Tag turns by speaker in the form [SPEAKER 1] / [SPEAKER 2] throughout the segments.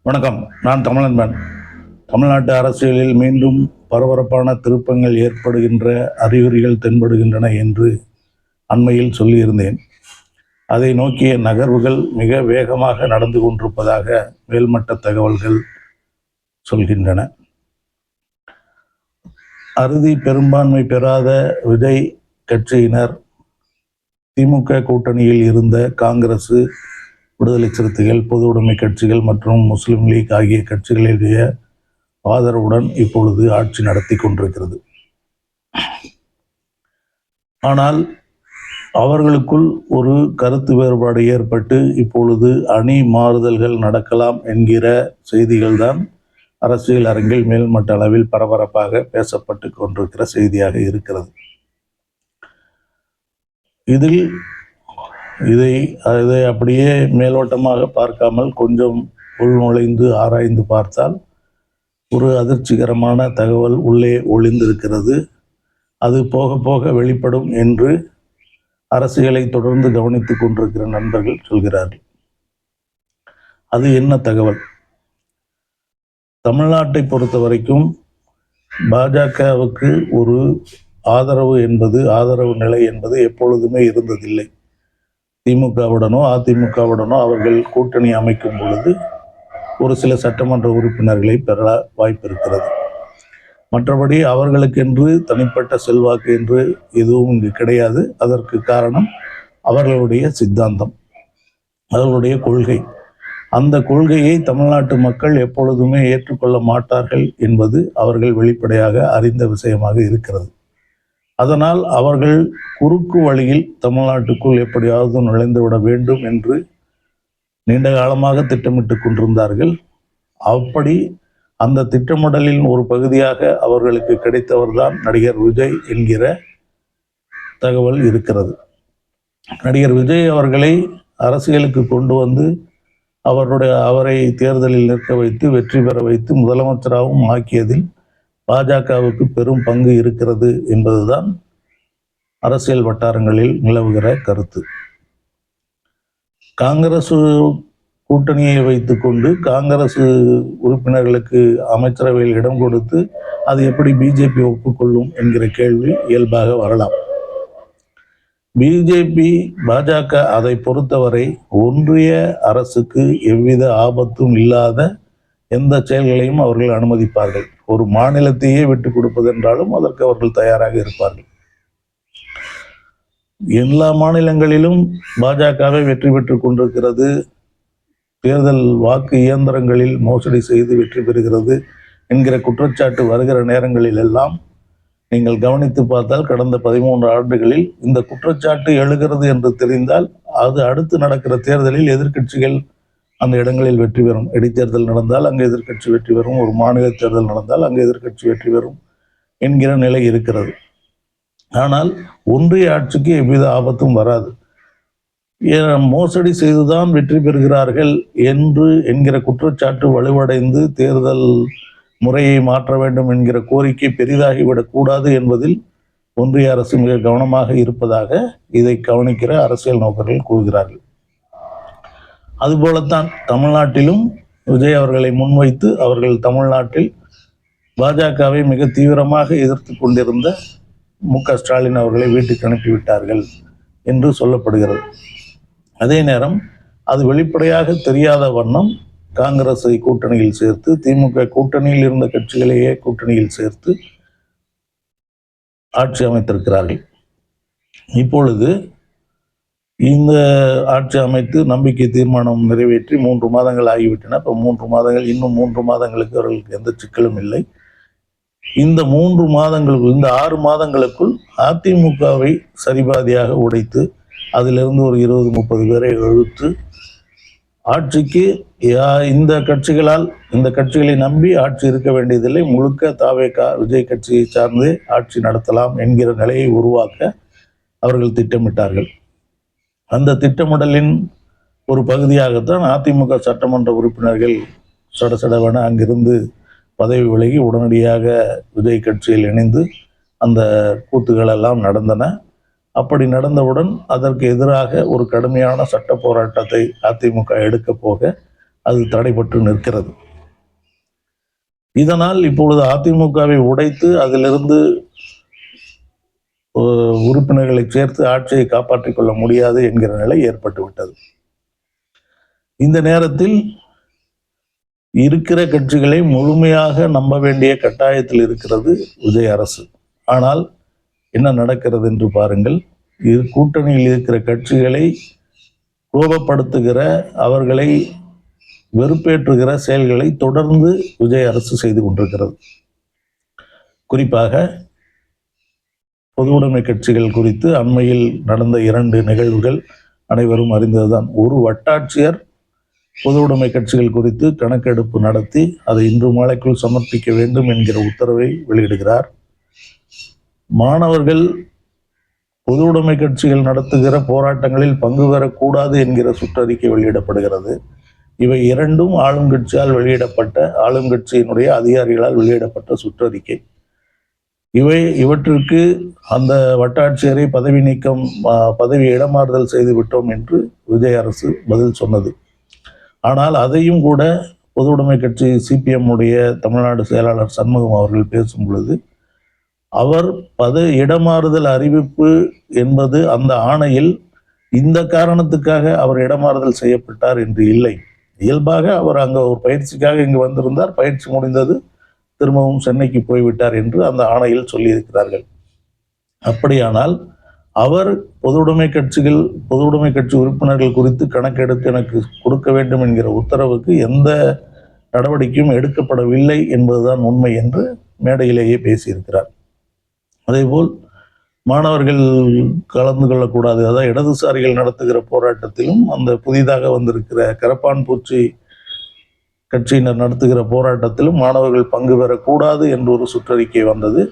[SPEAKER 1] வணக்கம். நான் தமிழன்பன். தமிழ்நாட்டு அரசியலில் மீண்டும் பரபரப்பான திருப்பங்கள் ஏற்படுகின்ற அறிகுறிகள் தென்படுகின்றன என்று அண்மையில் சொல்லியிருந்தேன். அதை நோக்கிய நகர்வுகள் மிக வேகமாக நடந்து கொண்டிருப்பதாக மேல்மட்ட தகவல்கள் சொல்கின்றன. அறுதி பெரும்பான்மை பெறாத விஜய் கட்சியினர் திமுக கூட்டணியில் இருந்த காங்கிரஸ், விடுதலை சிறுத்தைகள், பொது உடைமை கட்சிகள் மற்றும் முஸ்லிம் லீக் ஆகிய கட்சிகளுடைய ஆதரவுடன் இப்பொழுது ஆட்சி நடத்தி கொண்டிருக்கிறது. ஆனால் அவர்களுக்குள் ஒரு கருத்து வேறுபாடு ஏற்பட்டு இப்பொழுது அணி மாறுதல்கள் நடக்கலாம் என்கிற செய்திகள் தான் அரசியல் அரங்கில் மேல்மட்ட அளவில் பரபரப்பாக பேசப்பட்டு கொண்டிருக்கிற செய்தியாக இருக்கிறது. இதை அப்படியே மேலோட்டமாக பார்க்காமல் கொஞ்சம் உள்நுழைந்து ஆராய்ந்து பார்த்தால் ஒரு அதிர்ச்சிகரமான தகவல் உள்ளே ஒளிந்திருக்கிறது. அது போக போக வெளிப்படும் என்று அரசியலை தொடர்ந்து கவனித்துக் கொண்டிருக்கிற நண்பர்கள் சொல்கிறார்கள். அது என்ன தகவல்? தமிழ்நாட்டை பொறுத்த வரைக்கும் பாஜகவுக்கு ஒரு ஆதரவு நிலை என்பது எப்பொழுதுமே இருந்ததில்லை. திமுகவுடனோ அதிமுகவுடனோ அவர்கள் கூட்டணி அமைக்கும் பொழுது ஒரு சில சட்டமன்ற உறுப்பினர்களை பெற வாய்ப்பு இருக்கிறது. மற்றபடி அவர்களுக்கென்று தனிப்பட்ட செல்வாக்கு என்று எதுவும் இங்கு கிடையாது. அதற்கு காரணம் அவர்களுடைய சித்தாந்தம், அவர்களுடைய கொள்கை. அந்த கொள்கையை தமிழ்நாட்டு மக்கள் எப்பொழுதுமே ஏற்றுக்கொள்ள மாட்டார்கள் என்பது அவர்கள் வெளிப்படையாக அறிந்த விஷயமாக இருக்கிறது. அதனால் அவர்கள் குறுக்கு வழியில் தமிழ்நாட்டுக்குள் எப்படியாவது நுழைந்துவிட வேண்டும் என்று நீண்ட காலமாக திட்டமிட்டு கொண்டிருந்தார்கள். அப்படி அந்த திட்டமிடலின் ஒரு பகுதியாக அவர்களுக்கு கிடைத்தவர்தான் நடிகர் விஜய் என்கிற தகவல் இருக்கிறது. நடிகர் விஜய் அவர்களை அரசியலுக்கு கொண்டு வந்து அவரை தேர்தலில் நிற்க வைத்து வெற்றி பெற வைத்து முதலமைச்சராகவும் ஆக்கியதில் பாஜகவுக்கு பெரும் பங்கு இருக்கிறது என்பதுதான் அரசியல் வட்டாரங்களில் நிலவுகிற கருத்து. காங்கிரஸ் கூட்டணியை வைத்துக்கொண்டு காங்கிரஸ் உறுப்பினர்களுக்கு அமைச்சரவையில் இடம் கொடுத்து அது எப்படி பிஜேபி ஒப்புக்கொள்ளும் என்கிற கேள்வி இயல்பாக வரலாம். பிஜேபி, பாஜக அதை பொறுத்தவரை ஒன்றிய அரசுக்கு எவ்வித ஆபத்தும் இல்லாத எந்த செயல்களையும் அவர்கள் அனுமதிப்பார்கள். ஒரு மாநிலத்தையே விட்டு கொடுப்பதென்றாலும் அதற்கு அவர்கள் தயாராக இருப்பார்கள். எல்லா மாநிலங்களிலும் பாஜகவை வெற்றி பெற்று கொண்டிருக்கிறது. தேர்தல் வாக்கு இயந்திரங்களில் மோசடி செய்து வெற்றி பெறுகிறது என்கிற குற்றச்சாட்டு வருகிற நேரங்களில் எல்லாம் நீங்கள் கவனித்து பார்த்தால் கடந்த 13 ஆண்டுகளில் இந்த குற்றச்சாட்டு எழுகிறது என்று தெரிந்தால் அது அடுத்து நடக்கிற தேர்தலில் எதிர்க்கட்சிகள் அந்த இடங்களில் வெற்றி பெறும். இடைத்தேர்தல் நடந்தால் அங்கே எதிர்க்கட்சி வெற்றி பெறும், ஒரு மாநில தேர்தல் நடந்தால் அங்கே எதிர்க்கட்சி வெற்றி பெறும் என்கிற நிலை இருக்கிறது. ஆனால் ஒன்றிய ஆட்சிக்கு எவ்வித ஆபத்தும் வராது. மோசடி செய்துதான் வெற்றி பெறுகிறார்கள் என்கிற குற்றச்சாட்டு வலுவடைந்து தேர்தல் முறையை மாற்ற வேண்டும் என்கிற கோரிக்கை பெரிதாகிவிடக்கூடாது என்பதில் ஒன்றிய அரசு மிக கவனமாக இருப்பதாக இதை கவனிக்கிற அரசியல் நோக்கர்கள் கூறுகிறார்கள். அதுபோலத்தான் தமிழ்நாட்டிலும் விஜய் அவர்களை முன்வைத்து அவர்கள் தமிழ்நாட்டில் பாஜகவை மிக தீவிரமாக எதிர்த்து கொண்டிருந்த மு.க. ஸ்டாலின் அவர்களை வீட்டுக்கு அனுப்பிவிட்டார்கள் என்று சொல்லப்படுகிறது. அதே நேரம் அது வெளிப்படையாக தெரியாத வண்ணம் காங்கிரஸை கூட்டணியில் சேர்த்து, திமுக கூட்டணியில் இருந்த கட்சிகளையே கூட்டணியில் சேர்த்து ஆட்சி அமைத்திருக்கிறார்கள். இப்பொழுது இந்த ஆட்சி அமைத்து நம்பிக்கை தீர்மானம் நிறைவேற்றி 3 மாதங்கள் ஆகிவிட்டன. இப்போ 3 மாதங்கள், இன்னும் 3 மாதங்களுக்கு அவர்களுக்கு எந்த சிக்கலும் இல்லை. இந்த 3 மாதங்களுக்குள், இந்த 6 மாதங்களுக்குள் அதிமுகவை சரிபாதியாக உடைத்து அதிலிருந்து ஒரு 20-30 பேரை இழுத்து ஆட்சிக்கு இந்த கட்சிகளை நம்பி ஆட்சி இருக்க வேண்டியதில்லை, முழுக்க தாவேகா விஜய் கட்சியை சார்ந்து ஆட்சி நடத்தலாம் என்கிற நிலையை உருவாக்க அவர்கள் திட்டமிட்டார்கள். அந்த திட்டமிடலின் ஒரு பகுதியாகத்தான் அதிமுக சட்டமன்ற உறுப்பினர்கள் சடசடவென அங்கிருந்து பதவி விலகி உடனடியாக விஜய் கட்சியில் இணைந்து அந்த கூத்துக்கள் எல்லாம் நடந்தன. அப்படி நடந்தவுடன் அதற்கு எதிராக ஒரு கடுமையான சட்ட போராட்டத்தை அதிமுக எடுக்க போக அது தடைபட்டு நிற்கிறது. இதனால் இப்பொழுது அதிமுகவை உடைத்து அதிலிருந்து உறுப்பினர்களை சேர்த்து ஆட்சியை காப்பாற்றிக் கொள்ள முடியாது என்கிற நிலை ஏற்பட்டு விட்டது. இந்த நேரத்தில் இருக்கிற கட்சிகளை முழுமையாக நம்ப வேண்டிய கட்டாயத்தில் இருக்கிறது விஜய் அரசு. ஆனால் என்ன நடக்கிறது என்று பாருங்கள். கூட்டணியில் இருக்கிற கட்சிகளை கோபப்படுத்துகிற, அவர்களை வெறுப்பேற்றுகிற செயல்களை தொடர்ந்து விஜய் அரசு செய்து கொண்டிருக்கிறது. குறிப்பாக பொது உடைமை கட்சிகள் குறித்து அண்மையில் நடந்த 2 நிகழ்வுகள் அனைவரும் அறிந்ததுதான். ஒரு வட்டாட்சியர் பொது உடைமை கட்சிகள் குறித்து கணக்கெடுப்பு நடத்தி அதை இன்று மாலைக்குள் சமர்ப்பிக்க வேண்டும் என்கிற உத்தரவை வெளியிடுகிறார். மாணவர்கள் பொது உடைமை கட்சிகள் நடத்துகிற போராட்டங்களில் பங்கு பெறக்கூடாது என்கிற சுற்றறிக்கை வெளியிடப்படுகிறது. இவை 2ம் ஆளுங்கட்சியால் வெளியிடப்பட்ட, ஆளுங்கட்சியினுடைய அதிகாரிகளால் வெளியிடப்பட்ட சுற்றறிக்கை. இவற்றிற்கு அந்த வட்டாட்சியரை பதவி நீக்கம், பதவி இடமாறுதல் செய்து விட்டோம் என்று விஜய் அரசு பதில் சொன்னது. ஆனால் அதையும் கூட பொது உடைமை கட்சி CPM உடைய தமிழ்நாடு செயலாளர் சண்முகம் அவர்கள் பேசும் பொழுது, அவர் இடமாறுதல் அறிவிப்பு என்பது அந்த ஆணையில் இந்த காரணத்துக்காக அவர் இடமாறுதல் செய்யப்பட்டார் என்று இல்லை. இயல்பாக அவர் அங்கே ஒரு பயிற்சிக்காக இங்கு வந்திருந்தார், பயிற்சி முடிந்தது, திரும்பவும் சென்னைக்கு போய்விட்டார் என்று அந்த ஆணையில் சொல்லியிருக்கிறார்கள். அப்படியானால் அவர் பொது உடைமை கட்சி உறுப்பினர்கள் குறித்து கணக்கெடுத்து எனக்கு கொடுக்க வேண்டும் என்கிற உத்தரவுக்கு எந்த நடவடிக்கையும் எடுக்கப்படவில்லை என்பதுதான் உண்மை என்று மேடையிலேயே பேசியிருக்கிறார். அதேபோல் மாணவர்கள் கலந்து கொள்ளக்கூடாது, அதாவது இடதுசாரிகள் நடத்துகிற போராட்டத்திலும் அந்த புதிதாக வந்திருக்கிற கரப்பான் பூச்சி கட்சியினர் நடத்துகிற போராட்டத்திலும் மாணவர்கள் பங்கு பெறக்கூடாது என்று ஒரு சுற்றறிக்கை வந்தது.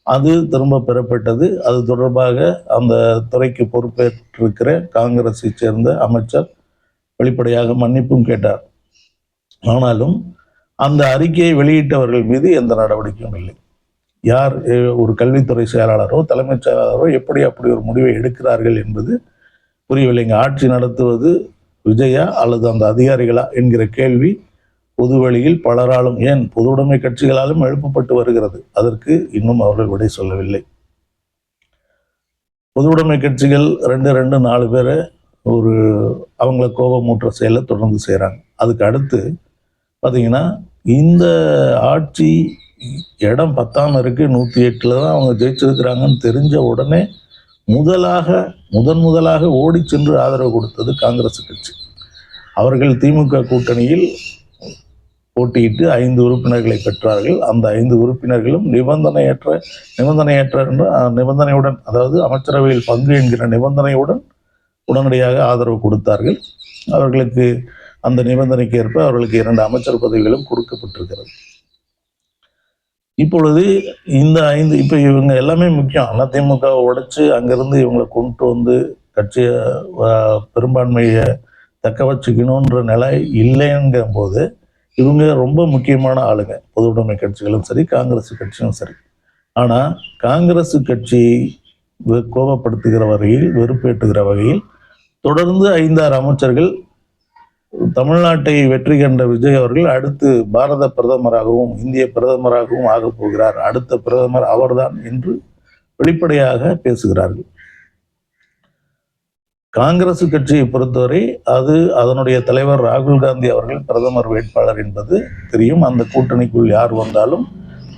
[SPEAKER 1] அது திரும்ப பெறப்பட்டது. அது தொடர்பாக அந்த துறைக்கு பொறுப்பேற்றிருக்கிற காங்கிரஸை சேர்ந்த அமைச்சர் வெளிப்படையாக மன்னிப்பும் கேட்டார். ஆனாலும் அந்த அறிக்கையை வெளியிட்டவர்கள் மீது எந்த நடவடிக்கையும் இல்லை. யார் ஒரு கல்வித்துறை செயலாளரோ தலைமைச் செயலாளரோ எப்படி அப்படி ஒரு முடிவை எடுக்கிறார்கள் என்பது புரியவில்லைங்க. ஆட்சி நடத்துவது விஜயா அல்லது அந்த அதிகாரிகளா என்கிற கேள்வி பொதுவெளியில் பலராலும், ஏன் பொது உடைமை கட்சிகளாலும் எழுப்பப்பட்டு வருகிறது. அதற்கு இன்னும் அவர்கள் விடை சொல்லவில்லை. பொது உடைமை கட்சிகள் 2-4 பேரை அவங்கள கோபமூற்ற செயலை தொடர்ந்து செய்கிறாங்க. அதுக்கு அடுத்து பார்த்தீங்கன்னா, இந்த ஆட்சி இடம் 10ஆம் இருக்கு, 108 தான் அவங்க ஜெயிச்சிருக்கிறாங்கன்னு தெரிஞ்ச உடனே முதலாக ஓடி சென்று ஆதரவு கொடுத்தது காங்கிரஸ் கட்சி. அவர்கள் திமுக கூட்டணியில் போட்டியிட்டு 5 உறுப்பினர்களை பெற்றார்கள். அந்த 5 உறுப்பினர்களும் நிபந்தனையுடன், அதாவது அமைச்சரவையில் பங்கு என்கிற நிபந்தனையுடன் உடனடியாக ஆதரவு கொடுத்தார்கள். அவர்களுக்கு அந்த நிபந்தனைக்கு ஏற்ப அவர்களுக்கு 2 அமைச்சர் பதவிகளும் கொடுக்கப்பட்டிருக்கிறது. இப்பொழுது இந்த 5 இப்போ இவங்க எல்லாமே முக்கியம். அதிமுகவை உடைச்சு அங்கிருந்து இவங்களை கொண்டு வந்து கட்சியை பெரும்பான்மையை தக்க வச்சுக்கணுன்ற நிலை இல்லைங்கிற போது இவங்க ரொம்ப முக்கியமான ஆளுங்க. பொது உடைமை கட்சிகளும் சரி, காங்கிரஸ் கட்சியும் சரி. ஆனால் காங்கிரஸ் கட்சி கோபப்படுத்துகிற வகையில், வெறுப்பேற்றுகிற வகையில் தொடர்ந்து 5-6 அமைச்சர்கள், தமிழ்நாட்டை வெற்றி கண்ட விஜய் அவர்கள் அடுத்து பாரத பிரதமராகவும் இந்திய பிரதமராகவும் ஆகப் போகிறார், அடுத்த பிரதமர் அவர்தான் என்று வெளிப்படையாக பேசுகிறார்கள். காங்கிரஸ் கட்சியை பொறுத்தவரை அதனுடைய தலைவர் ராகுல் காந்தி அவர்கள் பிரதமர் வேட்பாளர் என்பது தெரியும். அந்த கூட்டணிக்குள் யார் வந்தாலும்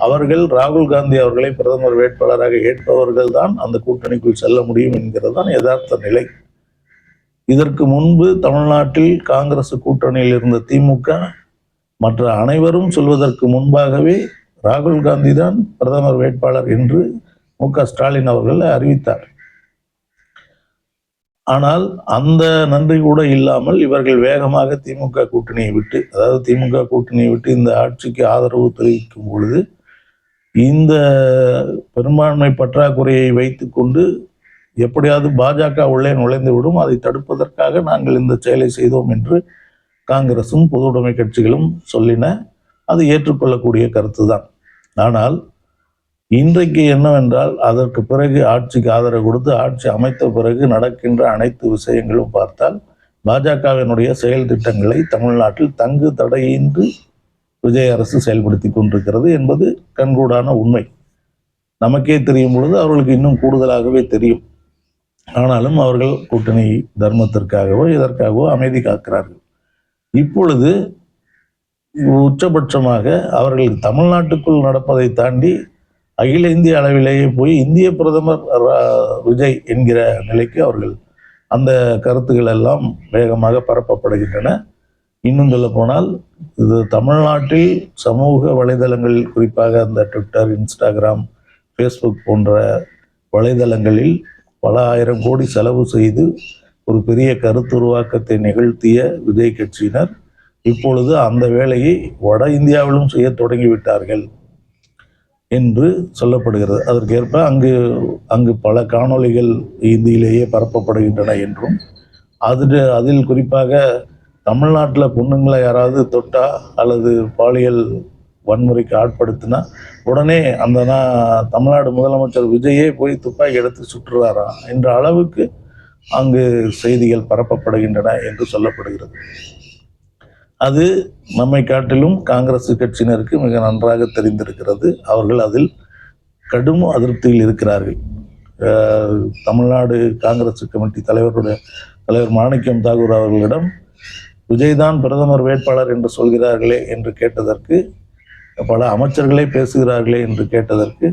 [SPEAKER 1] அவர்கள் ராகுல் காந்தி அவர்களை பிரதமர் வேட்பாளராக ஏற்பவர்கள் தான் அந்த கூட்டணிக்குள் செல்ல முடியும் என்கிறது தான் யதார்த்த நிலை. இதற்கு முன்பு தமிழ்நாட்டில் காங்கிரஸ் கூட்டணியில் இருந்த திமுக மற்ற அனைவரும் சொல்வதற்கு முன்பாகவே ராகுல் காந்தி தான் பிரதமர் வேட்பாளர் என்று மு.க. ஸ்டாலின் அவர்கள் அறிவித்தார். ஆனால் அந்த நன்றி கூட இல்லாமல் இவர்கள் வேகமாக திமுக கூட்டணியை விட்டு இந்த ஆட்சிக்கு ஆதரவு தெரிவிக்கும் பொழுது இந்த பெரும்பான்மை பற்றாக்குறையை வைத்துக்கொண்டு எப்படியாவது பாஜக உள்ளே நுழைந்து விடும், அதை தடுப்பதற்காக நாங்கள் இந்த செயலை செய்தோம் என்று காங்கிரசும் பொது உடைமை கட்சிகளும் சொல்லின. அது ஏற்றுக்கொள்ளக்கூடிய கருத்து தான். ஆனால் இன்றைக்கு என்னவென்றால், அதற்கு பிறகு ஆட்சிக்கு ஆதரவு கொடுத்து ஆட்சி அமைத்த பிறகு நடக்கின்ற அனைத்து விஷயங்களும் பார்த்தால் பாஜகவினுடைய செயல் திட்டங்களை தமிழ்நாட்டில் தங்கு தடையின்றி விஜய் அரசு செயல்படுத்தி கொண்டிருக்கிறது என்பது கண்கூடான உண்மை. நமக்கே தெரியும் பொழுது அவர்களுக்கு இன்னும் கூடுதலாகவே தெரியும். ஆனாலும் அவர்கள் கூட்டணி தர்மத்திற்காகவோ இதற்காகவோ அமைதி காக்கிறார்கள். இப்பொழுது உச்சபட்சமாக அவர்கள் தமிழ்நாட்டுக்குள் நடப்பதை தாண்டி அகில இந்திய அளவிலேயே போய் இந்திய பிரதமர் விஜய் என்கிற நிலைக்கு அவர்கள் அந்த கருத்துக்கள் எல்லாம் வேகமாக பரப்பப்படுகின்றன. இன்னும் சொல்ல போனால் இது தமிழ்நாட்டில் சமூக வலைதளங்களில், குறிப்பாக அந்த ட்விட்டர், இன்ஸ்டாகிராம், ஃபேஸ்புக் போன்ற வலைதளங்களில் பல ஆயிரம் கோடி செலவு செய்து ஒரு பெரிய கருத்துருவாக்கத்தை நிகழ்த்திய விஜய் கட்சியினர் இப்பொழுது அந்த வேலையை வட இந்தியாவிலும் செய்ய தொடங்கிவிட்டார்கள் என்று சொல்லப்படுகிறது. அதற்கேற்ப அங்கு பல காணொளிகள் இந்தியிலேயே பரப்பப்படுகின்றன என்றும், அதில் குறிப்பாக தமிழ்நாட்டில் பொண்ணுங்களை யாராவது தொட்டா அல்லது பாலியல் வன்முறைக்கு ஆட்படுத்தினா உடனே அந்த தமிழ்நாடு முதலமைச்சர் விஜயே போய் துப்பாக்கி எடுத்து சுற்றுறாராம் என்ற அளவுக்கு அங்கு செய்திகள் பரப்பப்படுகின்றன என்று சொல்லப்படுகிறது. அது நம்மை காட்டிலும் காங்கிரஸ் கட்சியினருக்கு மிக நன்றாக தெரிந்திருக்கிறது. அவர்கள் அதில் கடும் அதிருப்தியில் இருக்கிறார்கள். தமிழ்நாடு காங்கிரஸ் கமிட்டி தலைவர் மாணிக்கம் தாகூர் அவர்களிடம் விஜய்தான் பிரதமர் வேட்பாளர் என்று சொல்கிறார்களே என்று கேட்டதற்கு, பல அமைச்சர்களே பேசுகிறார்களே என்று கேட்டதற்கு,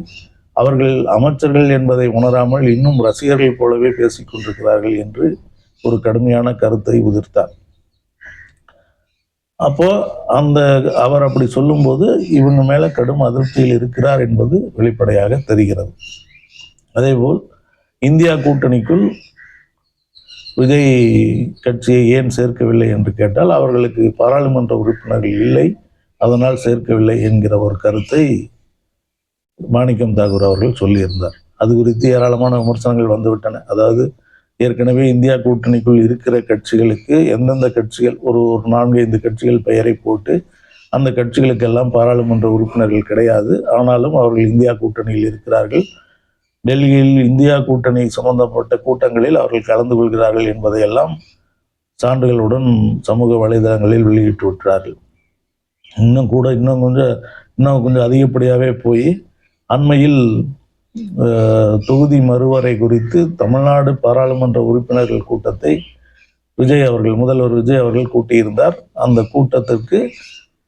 [SPEAKER 1] அவர்கள் அமைச்சர்கள் என்பதை உணராமல் இன்னும் ரசிகர்கள் போலவே பேசிக் கொண்டிருக்கிறார்கள் என்று ஒரு கடுமையான கருத்தை உதிர்த்தார். அப்போ அவர் அப்படி சொல்லும்போது இவங்க மேல கடும் அதிருப்தியில் இருக்கிறார் என்பது வெளிப்படையாக தெரிகிறது. அதேபோல் இந்தியா கூட்டணிக்குள் விஜய் கட்சியை ஏன் சேர்க்கவில்லை என்று கேட்டால், அவர்களுக்கு பாராளுமன்ற உறுப்பினர்கள் இல்லை, அதனால் சேர்க்கவில்லை என்கிற ஒரு கருத்தை மாணிக்கம் தாகூர் அவர்கள் சொல்லியிருந்தார். அது குறித்து ஏராளமான விமர்சனங்கள் வந்துவிட்டன. அதாவது ஏற்கனவே இந்தியா கூட்டணிக்குள் இருக்கிற கட்சிகளுக்கு எந்தெந்த கட்சிகள் ஒரு 4-5 கட்சிகள் பெயரை போட்டு அந்த கட்சிகளுக்கெல்லாம் பாராளுமன்ற உறுப்பினர்கள் கிடையாது, ஆனாலும் அவர்கள் இந்தியா கூட்டணியில் இருக்கிறார்கள், டெல்லியில் இந்தியா கூட்டணி சம்பந்தப்பட்ட கூட்டங்களில் அவர்கள் கலந்து கொள்கிறார்கள் என்பதையெல்லாம் சான்றுகளுடன் சமூக வலைதளங்களில் வெளியிட்டு விட்டார்கள். இன்னும் கொஞ்சம் அதிகப்படியாகவே போய் அண்மையில் தொகுதி மறுவரை குறித்து தமிழ்நாடு பாராளுமன்ற உறுப்பினர்கள் கூட்டத்தை முதல்வர் விஜய் அவர்கள் கூட்டியிருந்தார். அந்த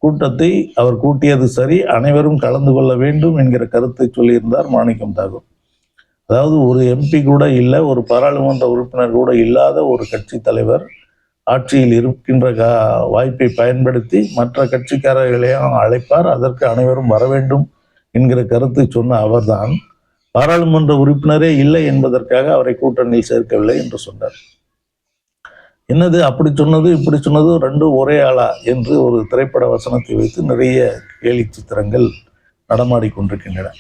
[SPEAKER 1] கூட்டத்தை அவர் கூட்டியது சரி, அனைவரும் கலந்து கொள்ள வேண்டும் என்கிற கருத்தை சொல்லியிருந்தார் மாணிக்கம் தாகூர். அதாவது ஒரு எம்பி கூட இல்லை, ஒரு பாராளுமன்ற உறுப்பினர் கூட இல்லாத ஒரு கட்சி தலைவர் ஆட்சியில் இருக்கின்ற வாய்ப்பை பயன்படுத்தி மற்ற கட்சிக்காரர்களையும் அழைப்பார், அதற்கு அனைவரும் வர வேண்டும் என்கிற கருத்தை சொன்ன அவர்தான் பாராளுமன்ற உறுப்பினரே இல்லை என்பதற்காக அவரை கூட்டணியில் சேர்க்கவில்லை என்று சொன்னார். என்னது அப்படி சொன்னது இப்படி சொன்னது ரெண்டும் ஒரே ஆளா என்று ஒரு திரைப்பட வசனத்தை வைத்து நிறைய கேலி சித்திரங்கள் நடமாடிக்கொண்டிருக்கின்றன.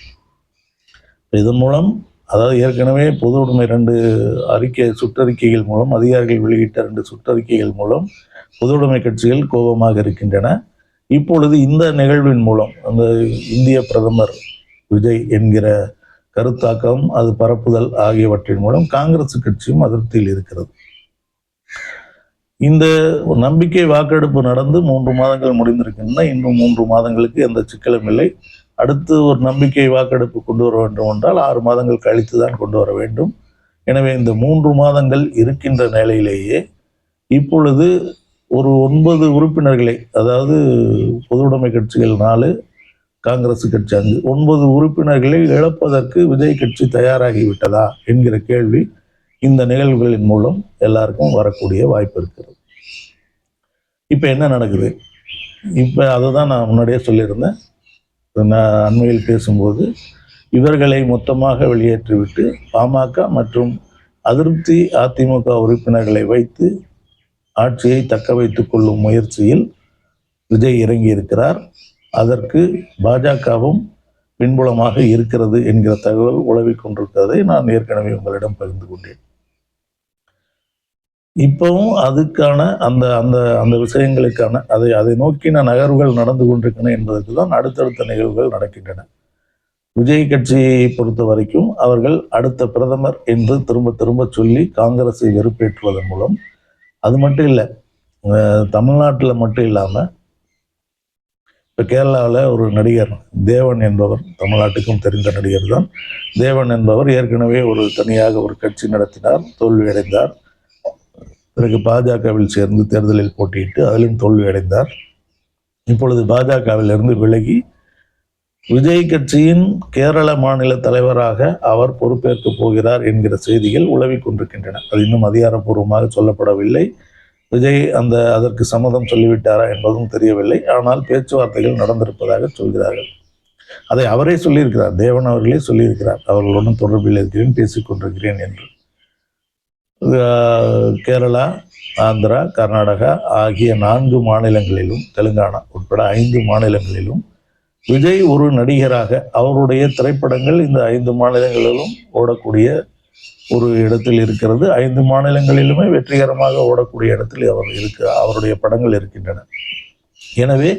[SPEAKER 1] இதன் மூலம், அதாவது ஏற்கனவே பொது உடைமை 2 சுற்றறிக்கைகள் மூலம், அதிகாரிகள் வெளியிட்ட 2 சுற்றறிக்கைகள் மூலம் பொது உடைமை கட்சிகள் கோபமாக இருக்கின்றன. இப்பொழுது இந்த நிகழ்வின் மூலம் அந்த இந்திய பிரதமர் விஜய் என்கிற கருத்தாக்கம், அது பரப்புதல் ஆகியவற்றின் மூலம் காங்கிரஸ் கட்சியும் அதிருப்தியில் இருக்கிறது. இந்த நம்பிக்கை வாக்கெடுப்பு நடந்து 3 மாதங்கள் முடிந்திருக்கின்றன. இன்னும் 3 மாதங்களுக்கு எந்த சிக்கலும் இல்லை. அடுத்து ஒரு நம்பிக்கை வாக்கெடுப்பு கொண்டு வர வேண்டும் என்றால் 6 மாதங்கள் கழித்து தான் கொண்டு வர வேண்டும். எனவே இந்த 3 மாதங்கள் இருக்கின்ற நிலையிலேயே இப்பொழுது ஒரு 9 உறுப்பினர்களை, அதாவது பொது உடைமை கட்சிகள் 4, காங்கிரஸ் கட்சி 5, 9 உறுப்பினர்களை இழப்பதற்கு விஜய் கட்சி தயாராகிவிட்டதா என்கிற கேள்வி இந்த நிகழ்வுகளின் மூலம் எல்லாருக்கும் வரக்கூடிய வாய்ப்பு இருக்கிறது. இப்போ என்ன நடக்குது? இப்போ அதை தான் நான் முன்னாடியே சொல்லியிருந்தேன். நான் அண்மையில் பேசும்போது இவர்களை மொத்தமாக வெளியேற்றிவிட்டு பாமக மற்றும் அதிருப்தி அதிமுக உறுப்பினர்களை வைத்து ஆட்சியை தக்க வைத்துக் கொள்ளும் முயற்சியில் விஜய் இறங்கி இருக்கிறார். அதற்கு பாஜகவும் பின்புலமாக இருக்கிறது என்கிற தகவல் உலவிக் கொண்டிருக்கிறதை நான் ஏற்கனவே உங்களிடம் பகிர்ந்து கொண்டேன். இப்பவும் அதுக்கான அந்த அந்த அந்த விஷயங்களுக்கான அதை நோக்கின நகர்வுகள் நடந்து கொண்டிருக்கின்றன என்பதற்கு தான் அடுத்தடுத்த நிகழ்வுகள் நடக்கின்றன. விஜய் கட்சியை பொறுத்த வரைக்கும் அவர்கள் அடுத்த பிரதமர் என்று திரும்ப திரும்ப சொல்லி காங்கிரஸை வெறுப்பேற்றுவதன் மூலம் அது மட்டும் இல்லை, தமிழ்நாட்டில் மட்டும் இல்லாமல் இப்போ கேரளாவில் ஒரு நடிகர் தேவன் என்பவர், தமிழ்நாட்டுக்கும் தெரிந்த நடிகர் தான். தேவன் என்பவர் ஏற்கனவே ஒரு தனியாக ஒரு கட்சி நடத்தினார், தோல்வியடைந்தார். பிறகு பாஜகவில் சேர்ந்து தேர்தலில் போட்டியிட்டு அதிலும் தோல்வியடைந்தார். இப்பொழுது பாஜகவிலிருந்து விலகி விஜய் கட்சியின் கேரள மாநில தலைவராக அவர் பொறுப்பேற்க போகிறார் என்கிற செய்திகள் உலவிக் கொண்டிருக்கின்றன. அது இன்னும் அதிகாரப்பூர்வமாக சொல்லப்படவில்லை. விஜய் அதற்கு சம்மதம் சொல்லிவிட்டாரா என்பதும் தெரியவில்லை. ஆனால் பேச்சுவார்த்தைகள் நடந்திருப்பதாக சொல்கிறார்கள். அதை அவரே சொல்லியிருக்கிறார், தேவன் அவர்களே சொல்லியிருக்கிறார், அவர்களுடன் தொடர்பில் இருக்கிறேன், பேசிக்கொண்டிருக்கிறேன் என்று. கேரளா, ஆந்திரா, கர்நாடகா ஆகிய 4 மாநிலங்களிலும், தெலுங்கானா உட்பட 5 மாநிலங்களிலும் விஜய் ஒரு நடிகராக அவருடைய திரைப்படங்கள் இந்த 5 மாநிலங்களிலும் ஓடக்கூடிய ஒரு இடத்தில் இருக்கிறது. 5 மாநிலங்களிலுமே வெற்றிகரமாக ஓடக்கூடிய இடத்தில் அவருடைய படங்கள் இருக்கின்றன. எனவே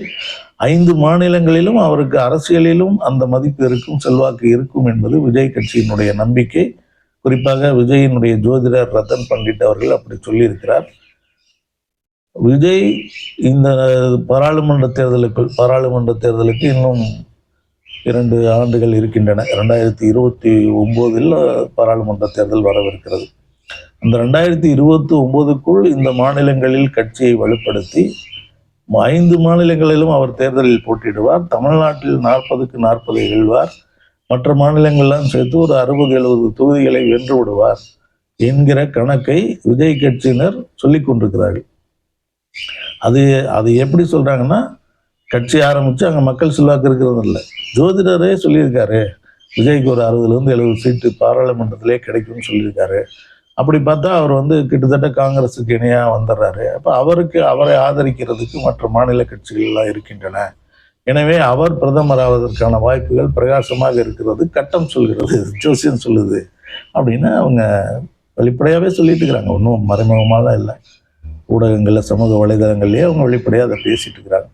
[SPEAKER 1] 5 மாநிலங்களிலும் அவருக்கு அரசியலிலும் அந்த மதிப்பு இருக்கும், செல்வாக்கு இருக்கும் என்பது விஜய் கட்சியினுடைய நம்பிக்கை. குறிப்பாக விஜயினுடைய ஜோதிடர் ரத்தன் பண்டிட் அவர்கள் அப்படி சொல்லியிருக்கிறார். விஜய் இந்த பாராளுமன்ற தேர்தலுக்கு இன்னும் 2 ஆண்டுகள் இருக்கின்றன. 2029 பாராளுமன்ற தேர்தல் வரவிருக்கிறது. அந்த 2029க்குள் இந்த மாநிலங்களில் கட்சியை வலுப்படுத்தி 5 மாநிலங்களிலும் அவர் தேர்தலில் போட்டியிடுவார். தமிழ்நாட்டில் 40க்கு 40 வெல்வார். மற்ற மாநிலங்கள்லாம் சேர்த்து ஒரு 60-70 தொகுதிகளை வென்று விடுவார் என்கிற கணக்கை விஜய் கட்சியினர் சொல்லிக் கொண்டிருக்கிறார்கள். அது எப்படி சொல்றாங்கன்னா, கட்சி ஆரம்பிச்சு அங்கே மக்கள் செல்வாக்கு இருக்கிறது இல்லை, ஜோதிடரே சொல்லியிருக்காரு விஜய்க்கு ஒரு 60-70 சீட்டு பாராளுமன்றத்திலே கிடைக்கும்னு சொல்லியிருக்காரு. அப்படி பார்த்தா அவர் கிட்டத்தட்ட காங்கிரஸுக்கு இணையாக வந்துடுறாரு. அப்போ அவரை ஆதரிக்கிறதுக்கு மற்ற மாநில கட்சிகள் எல்லாம் இருக்கின்றன. எனவே அவர் பிரதமர் ஆவதற்கான வாய்ப்புகள் பிரகாசமாக இருக்கிறது, கட்டம் சொல்கிறது, ஜோசியம் சொல்லுது அப்படின்னு அவங்க வெளிப்படையாகவே சொல்லிட்டு இருக்கிறாங்க. ஒன்றும் மறைமுகமாக இல்லை, ஊடகங்களில் சமூக வலைதளங்கள்லேயே அவங்க வெளிப்படையாக அதை பேசிட்டு இருக்கிறாங்க.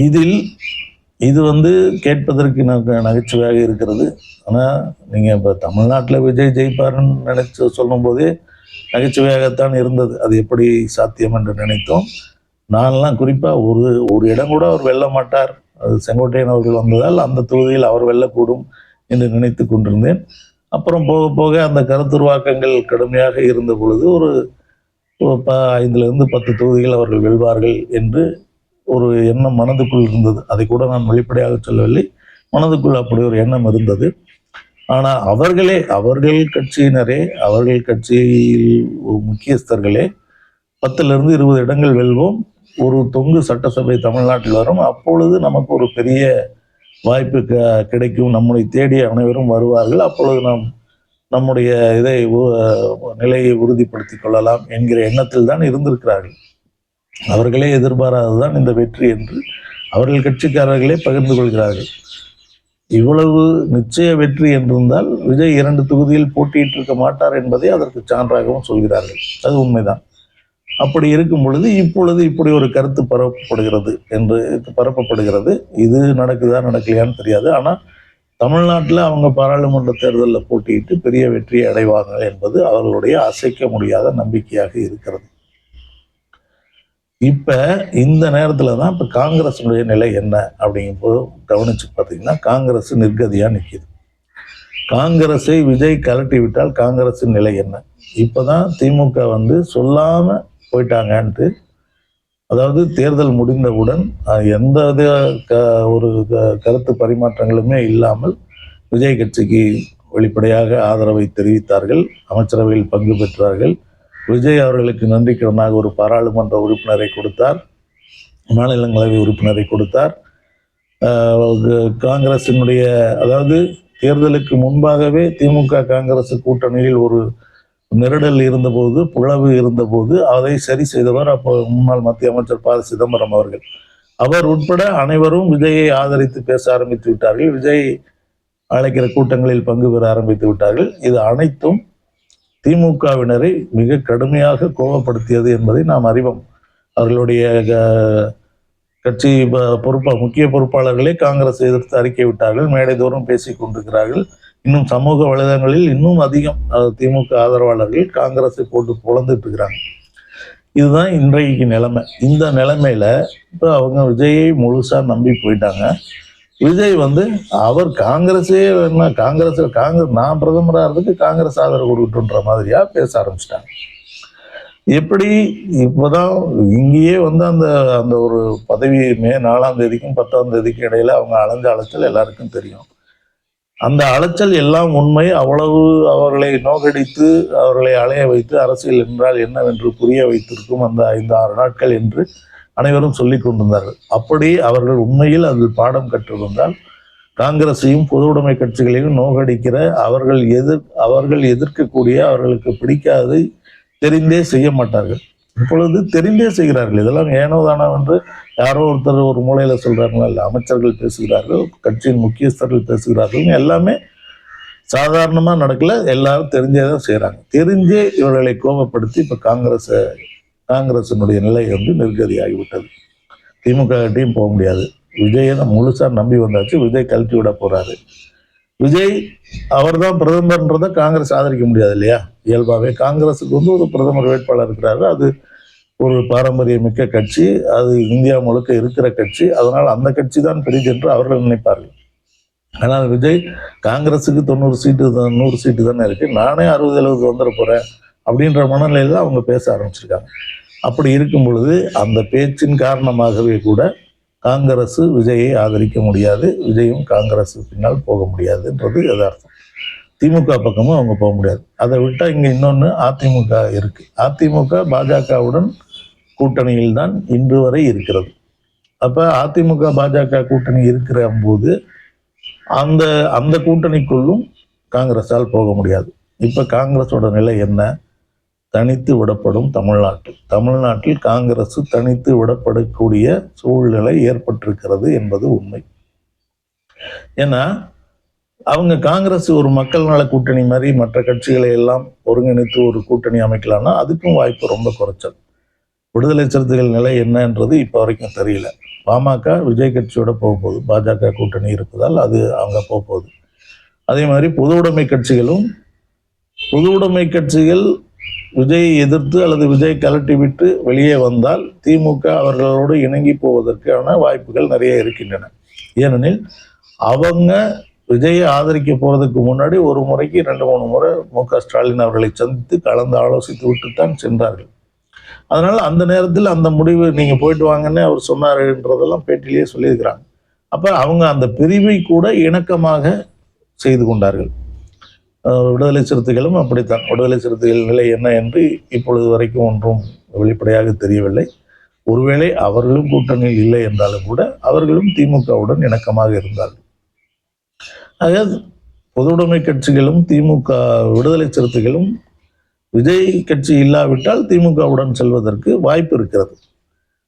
[SPEAKER 1] இது கேட்பதற்கு நகைச்சுவையாக இருக்கிறது. ஆனால் நீங்கள் இப்போ தமிழ்நாட்டில் விஜய் ஜெயிப்பாருன்னு நினைச்சு சொல்லும் போதே நகைச்சுவையாகத்தான் இருந்தது. அது எப்படி சாத்தியம் என்று நினைத்தோம். நான்லாம் குறிப்பாக ஒரு இடம் கூட அவர் வெல்ல மாட்டார், அது செங்கோட்டையன் அவர்கள் வந்ததால் அந்த தொகுதியில் அவர் வெல்லக்கூடும் என்று நினைத்து கொண்டிருந்தேன். அப்புறம் போக போக அந்த கருத்துருவாக்கங்கள் கடுமையாக இருந்த பொழுது ஒரு 5லிருந்து 10 தொகுதிகள் அவர்கள் வெல்வார்கள் என்று ஒரு எண்ணம் மனதுக்குள் இருந்தது. அதை கூட நான் வெளிப்படையாக சொல்லவில்லை, மனதுக்குள் அப்படி ஒரு எண்ணம் இருந்தது. ஆனால் அவர்கள் கட்சியில் முக்கியஸ்தர்களே 10லிருந்து 20 இடங்கள் வெல்வோம், ஒரு தொங்கு சட்டசபை தமிழ்நாட்டில் வரும், அப்பொழுது நமக்கு ஒரு பெரிய வாய்ப்பு கிடைக்கும், நம்மை தேடி அனைவரும் வருவார்கள், அப்பொழுது நாம் நம்முடைய நிலையை உறுதிப்படுத்தி கொள்ளலாம் என்கிற எண்ணத்தில் தான் இருந்திருக்கிறார்கள். அவர்களே எதிர்பாராததுதான் இந்த வெற்றி என்று அவர்கள் கட்சிக்காரர்களே பகிர்ந்து கொள்கிறார்கள். இவ்வளவு நிச்சய வெற்றி என்றிருந்தால் விஜய் 2 தொகுதியில் போட்டியிட்டிருக்க மாட்டார் என்பதை அதற்கு சான்றாகவும் சொல்கிறார்கள். அது உண்மைதான். அப்படி இருக்கும் பொழுது இப்பொழுது இப்படி ஒரு கருத்து பரப்பப்படுகிறது. இது நடக்கலையான்னு தெரியாது. ஆனால் தமிழ்நாட்டில் அவங்க பாராளுமன்ற தேர்தலில் போட்டியிட்டு பெரிய வெற்றியை அடைவாங்க என்பது அவர்களுடைய அசைக்க முடியாத நம்பிக்கையாக இருக்கிறது. இப்போ இந்த நேரத்தில் தான் இப்போ காங்கிரஸினுடைய நிலை என்ன அப்படிங்கும்போது கவனித்து பார்த்தீங்கன்னா, காங்கிரஸ் நிர்கதியாக நிற்கிது. காங்கிரஸை விஜய் கலட்டி விட்டால் காங்கிரஸின் நிலை என்ன? இப்போ தான் திமுக சொல்லாமல் போயிட்டாங்கன்ட்டு, அதாவது தேர்தல் முடிந்தவுடன் எந்த ஒரு கருத்து பரிமாற்றங்களுமே இல்லாமல் விஜய் கட்சிக்கு வெளிப்படையாக ஆதரவை தெரிவித்தார்கள், அமைச்சரவையில் பங்கு பெற்றார்கள். விஜய் அவர்களுக்கு நன்றிக்கடனாக ஒரு பாராளுமன்ற உறுப்பினரை கொடுத்தார், மாநிலங்களவை உறுப்பினரை கொடுத்தார். காங்கிரசினுடைய அதாவது தேர்தலுக்கு முன்பாகவே திமுக காங்கிரஸ் கூட்டணியில் ஒரு நெருடல் இருந்தபோது, பிளவு இருந்தபோது அதை சரி செய்தவர் அப்போ முன்னாள் மத்திய அமைச்சர் ப. சிதம்பரம் அவர்கள். அவர் உட்பட அனைவரும் விஜயை ஆதரித்து பேச ஆரம்பித்து விட்டார்கள், விஜய் அழைக்கிற கூட்டங்களில் பங்கு பெற ஆரம்பித்து விட்டார்கள். இது அனைத்தும் திமுகவினரை மிக கடுமையாக கோபப்படுத்தியது என்பதை நாம் அறிவோம். அவர்களுடைய கட்சி முக்கிய பொறுப்பாளர்களே காங்கிரஸ் எதிர்த்து அறிக்கை விட்டார்கள், மேடை தோறும் பேசிக் கொண்டிருக்கிறார்கள். இன்னும் சமூக வலைதளங்களில் இன்னும் அதிகம் திமுக ஆதரவாளர்கள் காங்கிரஸை போட்டு பொழந்துட்டு இருக்கிறாங்க. இதுதான் இன்றைக்கு நிலைமை. இந்த நிலைமையில இப்போ அவங்க விஜயை முழுசா நம்பி போயிட்டாங்க. விஜய் அவர் காங்கிரஸே என்ன காங்கிரஸ் நான் பிரதமராக இருந்துட்டு காங்கிரஸ் ஆதரவு கொடுக்கட்டுன்ற மாதிரியா பேச ஆரம்பிச்சிட்டாங்க. எப்படி இப்போதான் இங்கேயே அந்த அந்த ஒரு பதவி மே 4ஆம் தேதிக்கும் 10ஆம் தேதிக்கும் இடையில அவங்க அலைஞ்ச அலைச்சல் எல்லாருக்கும் தெரியும். அந்த அலைச்சல் எல்லாம் உண்மை. அவ்வளவு அவர்களை நோக்கடித்து அவர்களை அலைய வைத்து அரசியல் என்றால் என்னவென்று புரிய வைத்திருக்கும் அந்த 5-6 நாட்கள் என்று அனைவரும் சொல்லிக் கொண்டிருந்தார்கள். அப்படி அவர்கள் உண்மையில் அதில் பாடம் கற்றிருந்தால் காங்கிரஸையும் பொது உடைமை கட்சிகளையும் நோக்கடிக்கிற அவர்கள் எதிர்க்கக்கூடிய அவர்களுக்கு பிடிக்காது தெரிந்தே செய்ய மாட்டார்கள். இப்பொழுது தெரிந்தே செய்கிறார்கள். இதெல்லாம் ஏனோ தானோ என்று யாரோ ஒருத்தர் ஒரு மூலையில சொல்றாங்களா, இல்லை அமைச்சர்கள் பேசுகிறார்கள், கட்சியின் முக்கியஸ்தர்கள் பேசுகிறார்கள், எல்லாமே சாதாரணமா நடக்கல. எல்லாரும் தெரிஞ்சே தான் செய்யறாங்க. தெரிஞ்சே இவர்களை கோபப்படுத்தி இப்ப காங்கிரசினுடைய நிலை நெருக்கடி ஆகிவிட்டது. திமுக கிட்டையும் போக முடியாது. விஜயை முழுசா நம்பி வந்தாச்சு. விஜய் கழட்டி விட போறாரு. விஜய் அவர் தான் பிரதமர்ன்றதை காங்கிரஸ் ஆதரிக்க முடியாது இல்லையா? இயல்பாகவே காங்கிரஸுக்கு ஒரு பிரதமர் வேட்பாளர் இருக்கிறாரு. அது ஒரு பாரம்பரியமிக்க கட்சி, அது இந்தியா முழுக்க இருக்கிற கட்சி. அதனால் அந்த கட்சி தான் பெரியது என்று அவர்கள் நினைப்பார்கள். ஆனால் விஜய் காங்கிரஸுக்கு 90 சீட்டு 100 சீட்டு தானே இருக்கு, நானே 60-70 வந்துட போறேன் அப்படின்ற மனநிலையில அவங்க பேச ஆரம்பிச்சிருக்காங்க. அப்படி இருக்கும் பொழுது அந்த பேச்சின் காரணமாகவே கூட காங்கிரஸ் விஜயை ஆதரிக்க முடியாது, விஜயும் காங்கிரஸ் பின்னால் போக முடியாதுன்றது யதார்த்தம். திமுக பக்கமும் அவங்க போக முடியாது. அதை விட்டா இங்க இன்னொன்று அதிமுக இருக்கு. அதிமுக பாஜகவுடன் கூட்டணியில் தான் இன்று வரை இருக்கிறது. அப்ப அதிமுக பாஜக கூட்டணி இருக்கிற போது அந்த அந்த கூட்டணிக்குள்ளும் காங்கிரஸால் போக முடியாது. இப்ப காங்கிரஸோட நிலை என்ன? தனித்து விடப்படும் தமிழ்நாட்டில் காங்கிரஸ் தனித்து விடப்படக்கூடிய சூழ்நிலை ஏற்பட்டிருக்கிறது என்பது உண்மை. ஏன்னா அவங்க காங்கிரஸ் ஒரு மக்கள் நல கூட்டணி மாதிரி மற்ற கட்சிகளை எல்லாம் ஒருங்கிணைத்து ஒரு கூட்டணி அமைக்கலாம்னா அதுக்கும் வாய்ப்பு ரொம்ப குறைச்சல். விடுதலை சிறுத்தைகள் நிலை என்னன்றது இப்ப வரைக்கும் தெரியல. பாமக விஜய் கட்சியோட போக போகுது, பாஜக கூட்டணி இருப்பதால் அது அவங்க போக போகுது. அதே மாதிரி பொது உடைமை கட்சிகள் விஜயை எதிர்த்து அல்லது விஜய் கலட்டி விட்டு வெளியே வந்தால் திமுக அவர்களோடு இணங்கி போவதற்கான வாய்ப்புகள் நிறைய இருக்கின்றன. ஏனெனில் அவங்க விஜயை ஆதரிக்க போறதுக்கு முன்னாடி ஒரு முறைக்கு 2-3 முறை மு.க.ஸ்டாலின் அவர்களை சந்தித்து கலந்து ஆலோசித்து விட்டுத்தான் சென்றார்கள். அதனால அந்த நேரத்தில் அந்த முடிவு நீங்க போயிட்டு வாங்கன்னு அவர் சொன்னாருன்றதெல்லாம் பேட்டிலேயே சொல்லியிருக்கிறாங்க. அப்ப அவங்க அந்த பிரிவை கூட இணக்கமாக செய்து கொண்டார்கள். விடுதலை சிறுத்தைகளும் அப்படித்தான். விடுதலை சிறுத்தைகள் நிலை என்ன என்று இப்பொழுது வரைக்கும் ஒன்றும் வெளிப்படையாக தெரியவில்லை. ஒருவேளை அவர்களும் கூட்டணியில் இல்லை என்றாலும் கூட அவர்களும் திமுகவுடன் இணக்கமாக இருந்தார்கள். ஆக பொதுவுடைமை கட்சிகளும் விடுதலை சிறுத்தைகளும் விஜய் கட்சி இல்லாவிட்டால் திமுகவுடன் செல்வதற்கு வாய்ப்பு இருக்கிறது.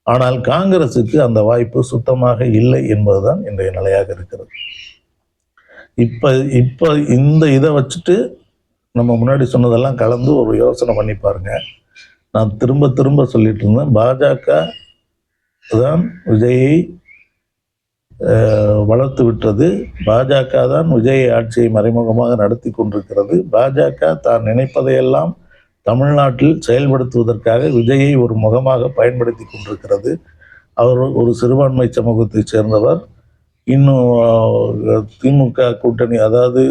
[SPEAKER 1] ஆனால் காங்கிரசுக்கு அந்த வாய்ப்பு சுத்தமாக இல்லை என்பதுதான் இன்றைய நிலையாக இருக்கிறது. இப்ப இந்த இதை வச்சுட்டு நம்ம முன்னாடி சொன்னதெல்லாம் கலந்து ஒரு யோசனை பண்ணி பாருங்க. நான் திரும்ப திரும்ப சொல்லிட்டு இருந்தேன், பாஜக தான் விஜயை வளர்த்து விட்டது, பாஜக தான் விஜய் ஆட்சியை மறைமுகமாக நடத்தி கொண்டிருக்கிறது, பாஜக தான் நினைப்பதையெல்லாம் தமிழ்நாட்டில் செயல்படுத்துவதற்காக விஜயை ஒரு முகமாக பயன்படுத்தி கொண்டிருக்கிறது. அவர் ஒரு சிறுபான்மை சமூகத்தை சேர்ந்தவர். இன்னும் திமுக கூட்டணி, அதாவது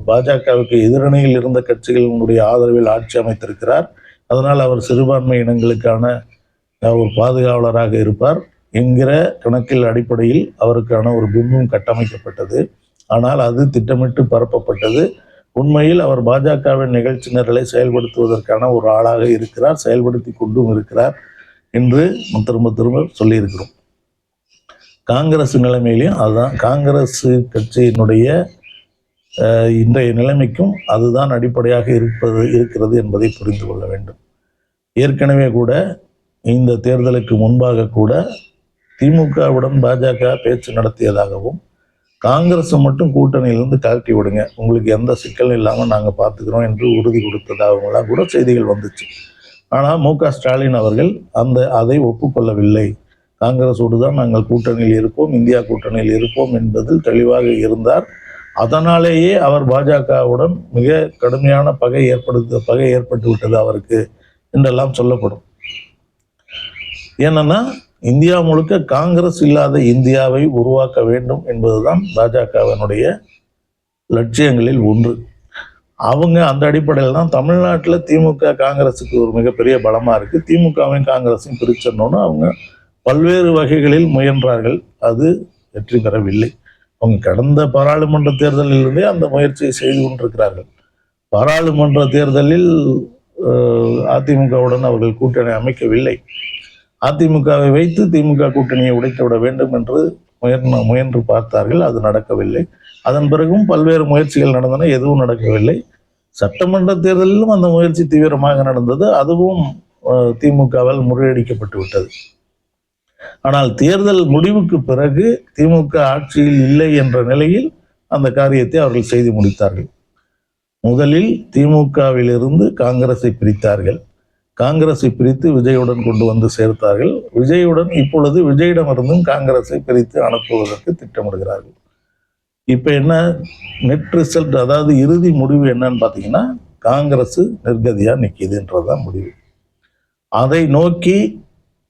[SPEAKER 1] பாஜகவுக்கு எதிரணியில் இருந்த கட்சிகளினுடைய ஆதரவில் ஆட்சி அமைத்திருக்கிறார். அதனால் அவர் சிறுபான்மை இனங்களுக்கான ஒரு பாதுகாவலராக இருப்பார் என்கிற கணக்கில் அடிப்படையில் அவருக்கான ஒரு பிம்பம் கட்டமைக்கப்பட்டது. ஆனால் அது திட்டமிட்டு பரப்பப்பட்டது. உண்மையில் அவர் பாஜகவின் நிகழ்ச்சி நிரலை செயல்படுத்துவதற்கான ஒரு ஆளாக இருக்கிறார், செயல்படுத்தி கொண்டும் இருக்கிறார் என்று திரும்ப திரும்ப சொல்லியிருக்கிறோம். காங்கிரஸ் நிலைமையிலையும் அதுதான். காங்கிரஸ் கட்சியினுடைய இன்றைய நிலைமைக்கும் அதுதான் அடிப்படையாக இருக்கிறது என்பதை புரிந்து கொள்ள வேண்டும். ஏற்கனவே கூட இந்த தேர்தலுக்கு முன்பாக கூட திமுகவுடன் பாஜக பேச்சு நடத்தியதாகவும், காங்கிரஸ் மட்டும் கூட்டணியிலிருந்து கழட்டி விடுங்க, உங்களுக்கு எந்த சிக்கலும் இல்லாமல் நாங்கள் பார்த்துக்கிறோம் என்று உறுதி கொடுத்ததாகலாம் கூட செய்திகள் வந்துச்சு. ஆனால் மு.க.ஸ்டாலின் அவர்கள் அதை ஒப்புக்கொள்ளவில்லை. காங்கிரஸோடு தான் நாங்கள் கூட்டணியில் இருப்போம், இந்தியா கூட்டணியில் இருப்போம் என்பதில் தெளிவாக இருந்தார். அதனாலேயே அவர் பாஜகவுடன் மிக கடுமையான பகை ஏற்பட்டு விட்டது அவருக்கு என்றெல்லாம் சொல்லப்படும். ஏன்னா இந்தியா முழுக்க காங்கிரஸ் இல்லாத இந்தியாவை உருவாக்க வேண்டும் என்பதுதான் பாஜகவினுடைய லட்சியங்களில் ஒன்று. அவங்க அந்த அடிப்படையில் தான் தமிழ்நாட்டில் திமுக காங்கிரஸுக்கு ஒரு மிகப்பெரிய பலமாக இருக்குது. திமுகவையும் காங்கிரஸையும் பிரிச்சிடணும்னு அவங்க பல்வேறு வகைகளில் முயன்றார்கள். அது வெற்றி பெறவில்லை. அவங்க கடந்த பாராளுமன்ற தேர்தலிலிருந்தே அந்த முயற்சியை செய்து கொண்டிருக்கிறார்கள். பாராளுமன்ற தேர்தலில் அதிமுகவுடன் அவர்கள் கூட்டணி அமைக்கவில்லை. அதிமுகவை வைத்து திமுக கூட்டணியை உடைத்து விட வேண்டும் என்று முயன்று பார்த்தார்கள். அது நடக்கவில்லை. அதன் பிறகும் பல்வேறு முயற்சிகள் நடந்தன, எதுவும் நடக்கவில்லை. சட்டமன்ற தேர்தலிலும் அந்த முயற்சி தீவிரமாக நடந்தது. அதுவும் திமுகவால் முறியடிக்கப்பட்டு விட்டது. ஆனால் தேர்தல் முடிவுக்கு பிறகு திமுக ஆட்சியில் இல்லை என்ற நிலையில் அந்த காரியத்தை அவர்கள் செய்து முடித்தார்கள். முதலில் திமுகவிலிருந்து காங்கிரஸை பிரித்தார்கள். காங்கிரஸை பிரித்து விஜயுடன் கொண்டு வந்து சேர்த்தார்கள். இப்பொழுது விஜயிடமிருந்தும் காங்கிரஸை பிரித்து அனுப்புவதற்கு திட்டமிடுகிறார்கள். இப்போ என்ன நெட் ரிசல்ட், அதாவது இறுதி முடிவு என்னன்னு பார்த்தீங்கன்னா, காங்கிரஸ் நிர்கதியாக நிற்கிதுன்றதுதான் முடிவு. அதை நோக்கி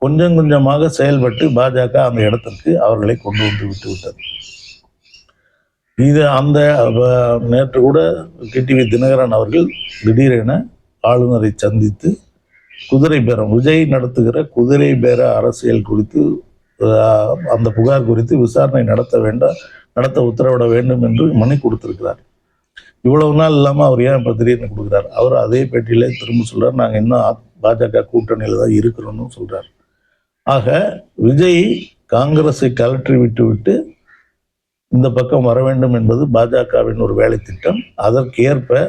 [SPEAKER 1] கொஞ்சம் கொஞ்சமாக செயல்பட்டு பாஜக அந்த இடத்திற்கு அவர்களை கொண்டு வந்து விட்டு விட்டது. இது அந்த நேற்று கூட டிடிவி தினகரன் அவர்கள் திடீரென ஆளுநரை சந்தித்து குதிரை பேரம், விஜய் நடத்துகிற குதிரை பேர அரசியல் குறித்து, அந்த புகார் குறித்து விசாரணை நடத்த உத்தரவிட வேண்டும் என்று மனு கொடுத்திருக்கிறார். இவ்வளவு நாள் இல்லாமல் அவர் ஏன் இப்போ திடீர்னு கொடுக்குறார்? அவர் அதே பேட்டியிலே திரும்ப சொல்றார், நாங்கள் இன்னும் பாஜக கூட்டணியில் தான் இருக்கிறோன்னு சொல்றார். ஆக விஜய் காங்கிரஸை கலற்றி விட்டு இந்த பக்கம் வர வேண்டும் என்பது பாஜகவின் ஒரு வேலை திட்டம். அதற்கு ஏற்ப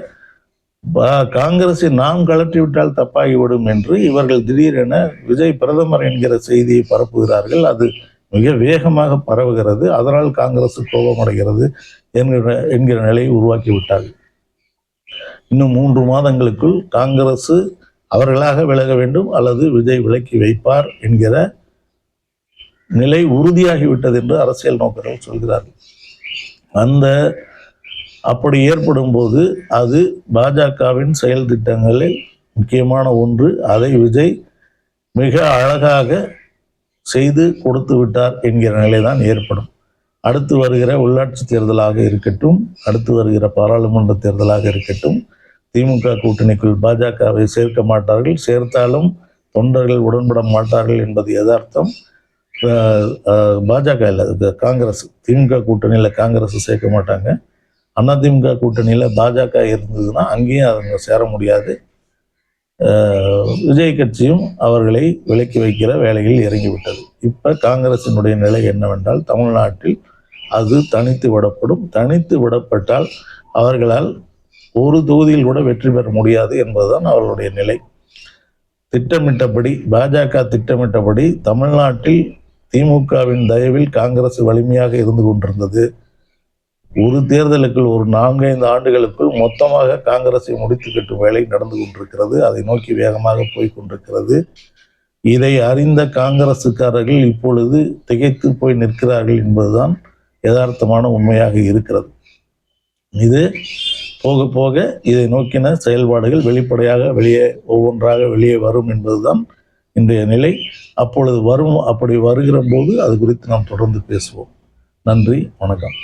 [SPEAKER 1] காங்கிரஸை நாம் கலற்றிவிட்டால் தப்பாகிவிடும் என்று இவர்கள் திடீரென விஜய் பிரதமர் என்கிற செய்தியை பரப்புகிறார்கள். அது மிக வேகமாக பரவுகிறது. அதனால் காங்கிரஸ் கோபமடைகிறது என்கிற நிலையை உருவாக்கி விட்டார்கள். இன்னும் 3 மாதங்களுக்குள் காங்கிரஸ் அவர்களாக விலக வேண்டும் அல்லது விஜய் விலக்கி வைப்பார் என்கிற நிலை உறுதியாகிவிட்டது என்று அரசியல் நோக்கர்கள் சொல்கிறார்கள். அப்படி ஏற்படும் போது அது பாஜகவின் செயல் திட்டங்களில் முக்கியமான ஒன்று. அதை விஜய் மிக அழகாக செய்து கொடுத்து விட்டார் என்கிற நிலைதான் ஏற்படும். அடுத்து வருகிற உள்ளாட்சி தேர்தலாக இருக்கட்டும், அடுத்து வருகிற பாராளுமன்ற தேர்தலாக இருக்கட்டும், திமுக கூட்டணிக்குள் பாஜகவை சேர்க்க மாட்டார்கள். சேர்த்தாலும் தொண்டர்கள் உடன்பட மாட்டார்கள் என்பது யதார்த்தம். பாஜக இல்லை, காங்கிரஸ், திமுக கூட்டணியில் காங்கிரஸ் சேர்க்க மாட்டாங்க. அதிமுக கூட்டணியில் பாஜக இருந்ததுன்னா அங்கேயும் அவங்க சேர முடியாது. விஜய் கட்சியும் அவர்களை விலக்கி வைக்கிற வேலையில் இறங்கிவிட்டது. இப்போ காங்கிரசினுடைய நிலை என்னவென்றால், தமிழ்நாட்டில் அது தனித்து விடப்படும். தனித்து விடப்பட்டால் அவர்களால் ஒரு தொகுதியில் கூட வெற்றி பெற முடியாது என்பதுதான் அவர்களுடைய நிலை. பாஜக திட்டமிட்டபடி தமிழ்நாட்டில் திமுகவின் தயவில் காங்கிரஸ் வலிமையாக இருந்து கொண்டிருந்தது. ஒரு தேர்தலுக்குள், ஒரு 4-5 ஆண்டுகளுக்குள் மொத்தமாக காங்கிரஸை முடித்து கட்டும் வேலை நடந்து கொண்டிருக்கிறது. அதை நோக்கி வேகமாக போய் கொண்டிருக்கிறது. இதை அறிந்த காங்கிரசுக்காரர்கள் இப்பொழுது திகைத்து போய் நிற்கிறார்கள் என்பதுதான் யதார்த்தமான உண்மையாக இருக்கிறது. இது போக போக இதை நோக்கின செயல்பாடுகள் வெளிப்படையாக ஒவ்வொன்றாக வெளியே வரும் என்பதுதான் இன்றைய நிலை. அப்படி வருகிற போது அது குறித்து நாம் தொடர்ந்து பேசுவோம். நன்றி, வணக்கம்.